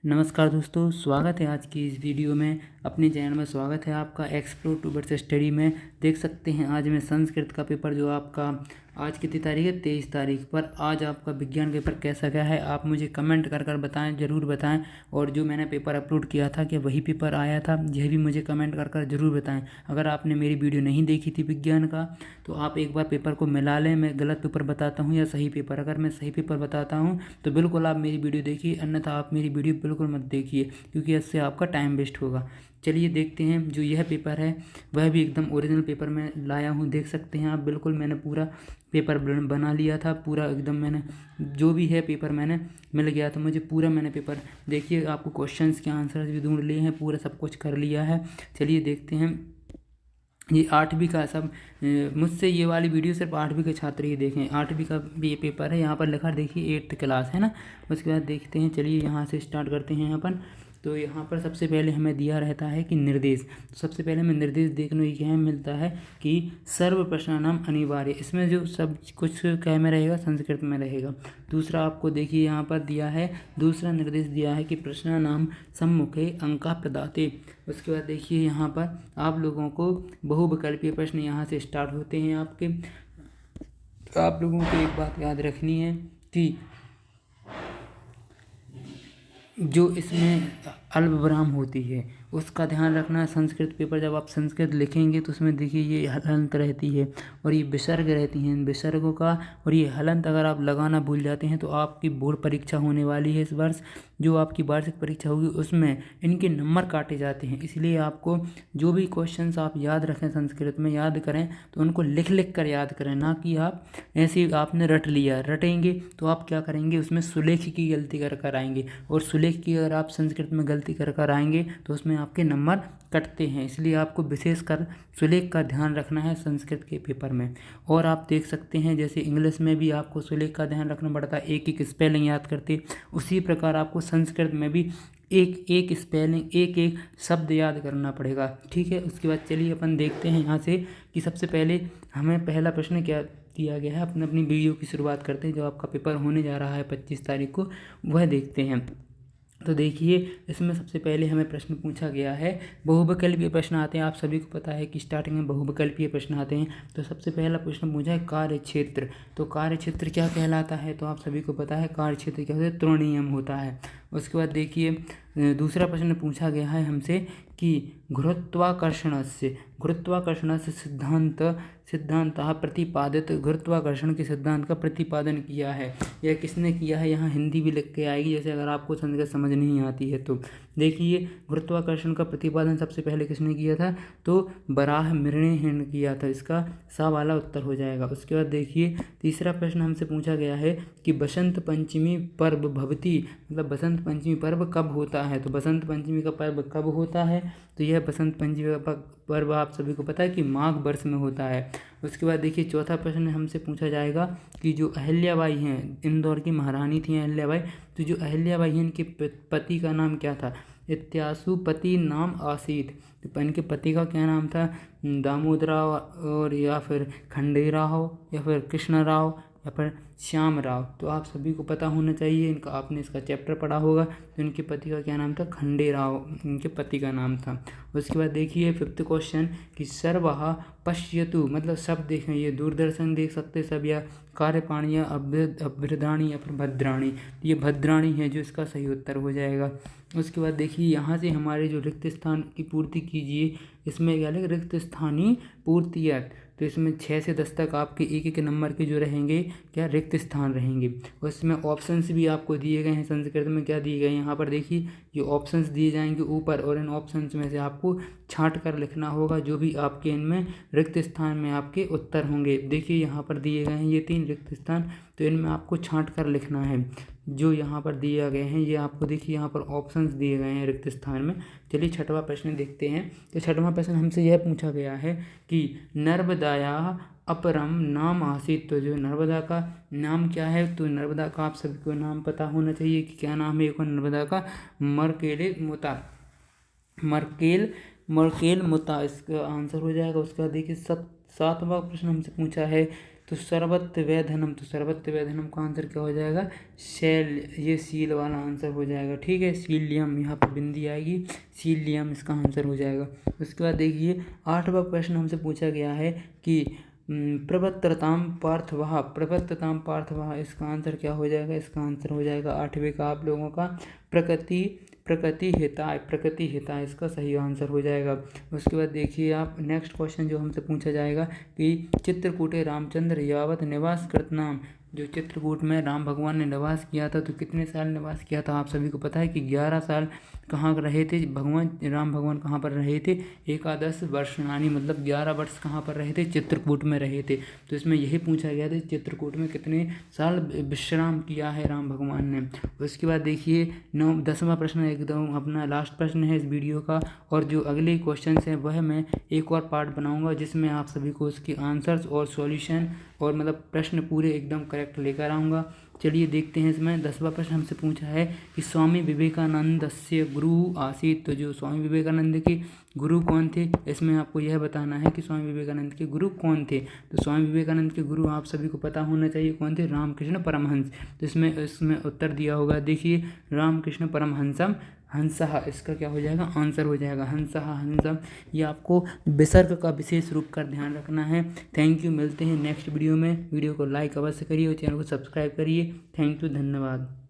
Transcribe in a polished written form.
नमस्कार दोस्तों, स्वागत है आज की इस वीडियो में। अपने चैनल में स्वागत है आपका एक्सप्लोर टू बर्ड्स स्टडी में। देख सकते हैं आज मैं संस्कृत का पेपर जो आपका आज कितनी तारीख है 23 तारीख पर आज आपका विज्ञान पेपर कैसा गया है आप मुझे कमेंट कर बताएं, ज़रूर बताएं। और जो मैंने पेपर अपलोड किया था कि वही पेपर आया था, यह भी मुझे कमेंट कर ज़रूर बताएं। अगर आपने मेरी वीडियो नहीं देखी थी विज्ञान का तो आप एक बार पेपर को मिला लें। मैं गलत पेपर बताता हूँ या सही पेपर, अगर मैं सही पेपर बताता हूँ तो बिल्कुल आप मेरी वीडियो देखिए, अन्यथा आप मेरी वीडियो बिल्कुल मत देखिए क्योंकि इससे आपका टाइम वेस्ट होगा। चलिए देखते हैं। जो यह पेपर है वह भी एकदम ओरिजिनल पेपर में लाया हूँ, देख सकते हैं आप। बिल्कुल मैंने पूरा पेपर बना लिया था, पूरा एकदम मैंने जो भी है पेपर मैंने मिल गया था मुझे पूरा। मैंने पेपर देखिए, आपको क्वेश्चंस के आंसर्स भी ढूंढ लिए हैं, पूरा सब कुछ कर लिया है। चलिए देखते हैं। ये 8वीं का सब मुझसे ये वाली वीडियो सिर्फ 8वीं के छात्र ही देखें। 8वीं का भी ये पेपर है, यहाँ पर लिखा देखिए 8th क्लास है ना। उसके बाद देखते हैं, चलिए यहाँ से स्टार्ट करते हैं अपन। तो यहाँ पर सबसे पहले हमें दिया रहता है कि निर्देश। तो सबसे पहले हमें निर्देश देखने को क्या मिलता है कि सर्व प्रश्नानाम अनिवार्य। इसमें जो सब कुछ क्या में रहेगा, संस्कृत में रहेगा। दूसरा आपको देखिए यहाँ पर दिया है, दूसरा निर्देश दिया है कि प्रश्नानाम सम्मुखे अंका प्रदाते। उसके बाद देखिए यहाँ पर आप लोगों को बहुविकल्पीय प्रश्न यहाँ से स्टार्ट होते हैं आपके। आप लोगों को एक बात याद रखनी है कि जो इसमें अल्पविराम होती है उसका ध्यान रखना। संस्कृत पेपर जब आप संस्कृत लिखेंगे तो उसमें देखिए ये हलंत रहती है और ये विसर्ग रहती हैं, विसर्गों का। और ये हलंत अगर आप लगाना भूल जाते हैं तो आपकी बोर्ड परीक्षा होने वाली है इस वर्ष, जो आपकी वार्षिक परीक्षा होगी उसमें इनके नंबर काटे जाते हैं। इसलिए आपको जो भी क्वेश्चंस आप याद रखें संस्कृत में, याद करें तो उनको लिख कर याद करें, ना कि आप ऐसे आपने रट लिया। रटेंगे तो आप क्या करेंगे, उसमें सुलेख की गलती कर आएंगे, और सुलेख की अगर आप संस्कृत में गलती कर आएंगे तो उसमें आपके नंबर कटते हैं। इसलिए आपको विशेषकर सुलेख का ध्यान रखना है संस्कृत के पेपर में। और आप देख सकते हैं जैसे इंग्लिश में भी आपको सुलेख का ध्यान रखना पड़ता है, एक एक स्पेलिंग याद करते, उसी प्रकार आपको संस्कृत में भी एक एक स्पेलिंग, एक एक शब्द याद करना पड़ेगा। ठीक है। उसके बाद चलिए अपन देखते हैं यहाँ से कि सबसे पहले हमें पहला प्रश्न क्या दिया गया है। अपनी अपनी वीडियो की शुरुआत करते हैं। जो आपका पेपर होने जा रहा है 25 तारीख को, वह देखते हैं। तो देखिए इसमें सबसे पहले हमें प्रश्न पूछा गया है, बहुविकल्पीय प्रश्न आते हैं। आप सभी को पता है कि स्टार्टिंग में बहुविकल्पीय प्रश्न आते हैं। तो सबसे पहला प्रश्न पूछा है कार्य क्षेत्र। तो कार्य क्षेत्र क्या कहलाता है, तो आप सभी को पता है कार्य क्षेत्र क्या होता है, त्रिनियम होता है। उसके बाद देखिए दूसरा प्रश्न पूछा गया है हमसे कि गुरुत्वाकर्षण से सिद्धांत प्रतिपादित, गुरुत्वाकर्षण के सिद्धांत का प्रतिपादन किया है, यह किसने किया है। यहाँ हिंदी भी लिख के आएगी, जैसे अगर आपको संस्कृत समझ नहीं आती है तो। देखिए गुरुत्वाकर्षण का प्रतिपादन सबसे पहले किसने किया था, तो बराहमिहिर ने किया था। इसका सा वाला उत्तर हो जाएगा। उसके बाद देखिए तीसरा प्रश्न हमसे पूछा गया है कि बसंत पंचमी पर्व भवती, मतलब बसंत पंचमी पर्व कब होता है। तो बसंत पंचमी का पर्व कब होता है, तो यह बसंत पंचमी का पर्व आप सभी को पता है कि माघ वर्ष में होता है। उसके बाद देखिए चौथा प्रश्न हमसे पूछा जाएगा कि जो अहिल्याबाई हैं, इंदौर की महारानी थी अहिल्याबाई, तो जो अहिल्याबाई हैं इनके पति का नाम क्या था, इत्यासु पति नाम आसीत। तो इनके पति का क्या नाम था, दामोदराव और या फिर खंडेराव या फिर कृष्णराव या फिर श्याम राव। तो आप सभी को पता होना चाहिए, इनका आपने इसका चैप्टर पढ़ा होगा। तो इनके पति का क्या नाम था, खंडेराव इनके पति का नाम था। उसके बाद देखिए 5th क्वेश्चन कि सर्वः पश्यतु, मतलब सब देखें, ये दूरदर्शन देख सकते सब, या कार्यपाणी या अभ्रदाणी या फिर भद्राणी। ये भद्राणी है जो इसका सही उत्तर हो जाएगा। उसके बाद देखिए यहाँ से हमारे जो रिक्त स्थान की पूर्ति कीजिए, इसमें क्या लिखा, रिक्त स्थानीय पूर्तियत। तो इसमें 6 से 10 तक आपके एक एक नंबर के जो रहेंगे क्या, रिक्त स्थान रहेंगे। उसमें ऑप्शंस भी आपको दिए गए हैं संस्कृत में, क्या दिए गए हैं यहाँ पर देखिए, ये ऑप्शंस दिए जाएंगे ऊपर, और इन ऑप्शंस में से आपको छांट कर लिखना होगा जो भी आपके इनमें रिक्त स्थान में आपके उत्तर होंगे। देखिए यहाँ पर दिए गए हैं ये 3 रिक्त स्थान, तो इनमें आपको छांट कर लिखना है जो यहाँ पर दिए गए हैं। ये आपको देखिए यहाँ पर ऑप्शंस दिए गए हैं रिक्त स्थान में। चलिए छठवां प्रश्न देखते हैं। तो छठवां प्रश्न हमसे यह पूछा गया है कि नर्मदायाः अपरम नाम आसीत। तो जो नर्मदा का नाम क्या है, तो नर्मदा का आप सभी को नाम पता होना चाहिए कि क्या नाम है। एक नर्मदा का मर्केल मुता इसका आंसर हो जाएगा। उसका देखिए 7वां प्रश्न हमसे पूछा है, तो सर्वत्र वै धनम, तो सर्वत्र वै धनम का आंसर क्या हो जाएगा? शैल, ये सील वाला आंसर हो जाएगा। ठीक है, सीलियम, यहाँ पर बिंदी आएगी, सीलियम इसका आंसर हो जाएगा। उसके बाद देखिए 8वां प्रश्न हमसे पूछा गया है कि प्रवर्तताम पार्थवः, प्रवर्तताम पार्थवः, इसका आंसर क्या हो जाएगा? इसका आंसर हो जाएगा 8वें का आप लोगों का प्रकृति हिताय, प्रकृति हिताय इसका सही आंसर हो जाएगा। उसके बाद देखिए आप नेक्स्ट क्वेश्चन जो हमसे पूछा जाएगा कि चित्रकूटे रामचंद्र यावत निवास कृतनाम, जो चित्रकूट में राम भगवान ने निवास किया था तो कितने साल निवास किया था? आप सभी को पता है कि 11 साल कहाँ रहे थे राम भगवान कहाँ पर रहे थे? एकादश वर्ष, यानी मतलब 11 वर्ष कहाँ पर रहे थे? चित्रकूट में रहे थे। तो इसमें यही पूछा गया था चित्रकूट में कितने साल विश्राम किया है राम भगवान ने। उसके बाद देखिए 10वां प्रश्न एकदम अपना लास्ट प्रश्न है इस वीडियो का, और जो अगले क्वेश्चन है वह मैं एक और पार्ट बनाऊंगा जिसमें आप सभी को उसके आंसर्स और सॉल्यूशन और मतलब प्रश्न पूरे एकदम करेक्ट लेकर आऊँगा। चलिए देखते हैं। इसमें 10वां प्रश्न हमसे पूछा है कि स्वामी विवेकानंद से गुरु आसीत, तो जो स्वामी विवेकानंद के गुरु कौन थे? इसमें आपको यह बताना है कि स्वामी विवेकानंद के गुरु कौन थे। तो स्वामी विवेकानंद के गुरु आप सभी को पता होना चाहिए कौन थे? रामकृष्ण परमहंस। तो इसमें उत्तर दिया होगा, देखिए रामकृष्ण परमहंसम हंसः, इसका क्या हो जाएगा? आंसर हो जाएगा हंसः, हंसम। ये आपको विसर्ग का विशेष रूप का ध्यान रखना है। थैंक यू, मिलते हैं नेक्स्ट वीडियो में। वीडियो को लाइक अवश्य करिए और चैनल को सब्सक्राइब करिए। थैंक यू, धन्यवाद।